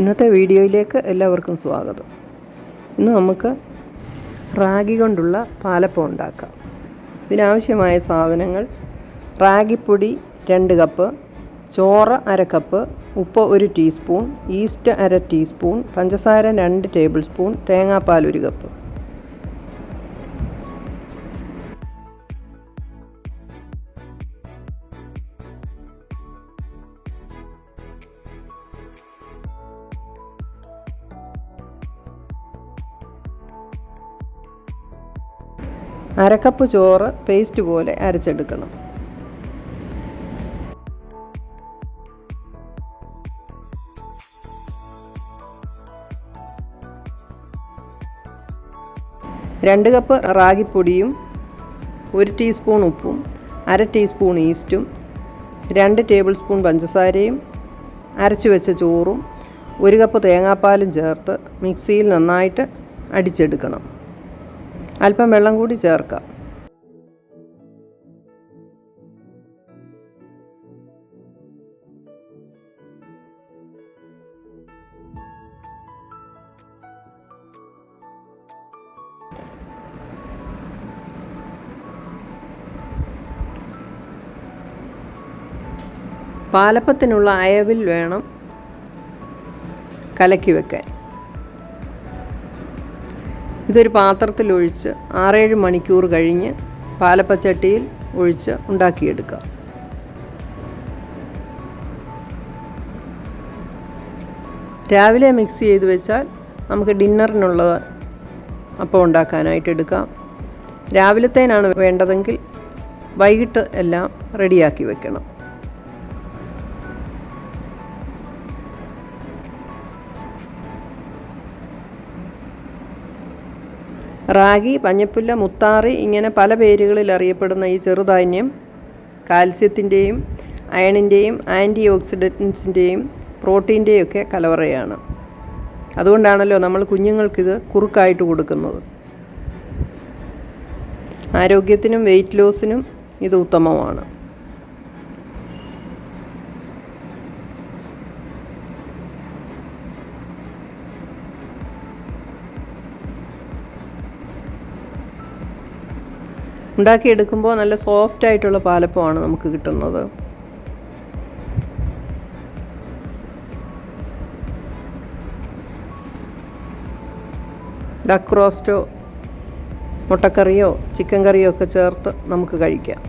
ഇന്നത്തെ വീഡിയോയിലേക്ക് എല്ലാവർക്കും സ്വാഗതം. ഇന്ന് നമുക്ക് റാഗി കൊണ്ടുള്ള പാലപ്പം ഉണ്ടാക്കാം. ഇതിനാവശ്യമായ സാധനങ്ങൾ: റാഗിപ്പൊടി 2 കപ്പ്, ചോറ് 1/2 കപ്പ്, ഉപ്പ് 1 ടീസ്പൂൺ, ഈസ്റ്റ് 1/2 ടീസ്പൂൺ, പഞ്ചസാര 2 ടേബിൾ സ്പൂൺ, തേങ്ങാപ്പാൽ 1 കപ്പ്. അരക്കപ്പ് ചോറ് പേസ്റ്റ് പോലെ അരച്ചെടുക്കണം. രണ്ട് കപ്പ് റാഗിപ്പൊടിയും 1 ടീസ്പൂൺ ഉപ്പും 1/2 ടീസ്പൂൺ ഈസ്റ്റും 2 ടേബിൾ സ്പൂൺ പഞ്ചസാരയും അരച്ചു വെച്ച ചോറും 1 കപ്പ് തേങ്ങാപ്പാലും ചേർത്ത് മിക്സിയിൽ നന്നായിട്ട് അടിച്ചെടുക്കണം. അല്പം വെള്ളം കൂടി ചേർക്കാം. പാലപ്പത്തിനുള്ള അയവിൽ വേണം കലക്കി വെക്കാൻ. ഇതൊരു പാത്രത്തിൽ ഒഴിച്ച് 6-7 മണിക്കൂർ കഴിഞ്ഞ് പാലപ്പച്ചട്ടിയിൽ ഒഴിച്ച് ഉണ്ടാക്കിയെടുക്കാം. രാവിലെ മിക്സ് ചെയ്ത് വെച്ചാൽ നമുക്ക് ഡിന്നറിനുള്ളത് അപ്പം ഉണ്ടാക്കാനായിട്ട് എടുക്കാം. രാവിലത്തേനാണ് വേണ്ടതെങ്കിൽ വൈകിട്ട് എല്ലാം റെഡിയാക്കി വെക്കണം. റാഗി, പഞ്ഞപ്പുല്ല, മുത്താറി ഇങ്ങനെ പല പേരുകളിൽ അറിയപ്പെടുന്ന ഈ ചെറുധാന്യം കാൽസ്യത്തിൻ്റെയും അയണിൻ്റെയും ആൻറ്റി ഓക്സിഡൻസിൻ്റെയും പ്രോട്ടീൻ്റെയും ഒക്കെ കലവറയാണ്. അതുകൊണ്ടാണല്ലോ നമ്മൾ കുഞ്ഞുങ്ങൾക്കിത് കുറുക്കായിട്ട് കൊടുക്കുന്നത്. ആരോഗ്യത്തിനും വെയിറ്റ് ലോസിനും ഇത് ഉത്തമമാണ്. ഉണ്ടാക്കിയെടുക്കുമ്പോൾ നല്ല സോഫ്റ്റായിട്ടുള്ള പാലപ്പമാണ് നമുക്ക് കിട്ടുന്നത്. ഡക്ക് റോസ്റ്റോ മുട്ടക്കറിയോ ചിക്കൻ കറിയോ ഒക്കെ ചേർത്ത് നമുക്ക് കഴിക്കാം.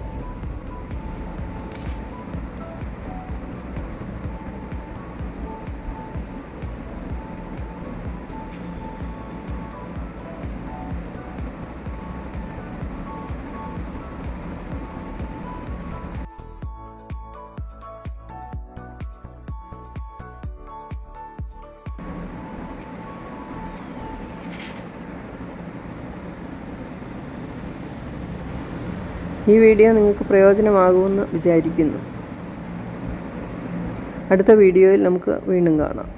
ഈ വീഡിയോ നിങ്ങൾക്ക് പ്രയോജനമാകുമെന്ന് വിചാരിക്കുന്നു. അടുത്ത വീഡിയോയിൽ നമുക്ക് വീണ്ടും കാണാം.